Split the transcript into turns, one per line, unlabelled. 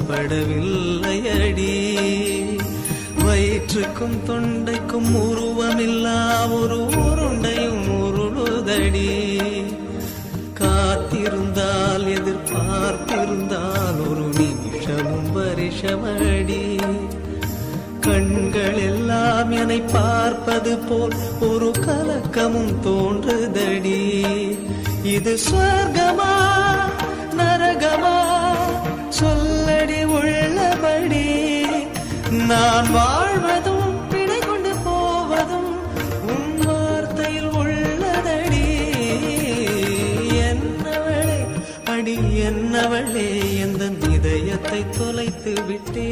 வசப்படவில்லையடி. வயிற்றுக்கும் தொண்டைக்கும் உருவமில்லா ஒரு உருண்டையும் உருளுதடி. காத்திருந்தால் எதிர்பார்த்திருந்தால் ஒரு நிமிஷமும் வருஷமடி. கண்கள் எல்லாம் என்னை பார்ப்பது போல் ஒரு கலக்கமும் தோன்றுதடி. இது சொர்க்கமா நரகமா சொல்லடி உள்ளபடி. நான் வாழ்வதும் பிழை கொண்டு போவதும் உன் வார்த்தையில் உள்ளதடி. என்னவளே அடி என்னவளே எந்த இதயத்தை தொலைத்து விட்டே.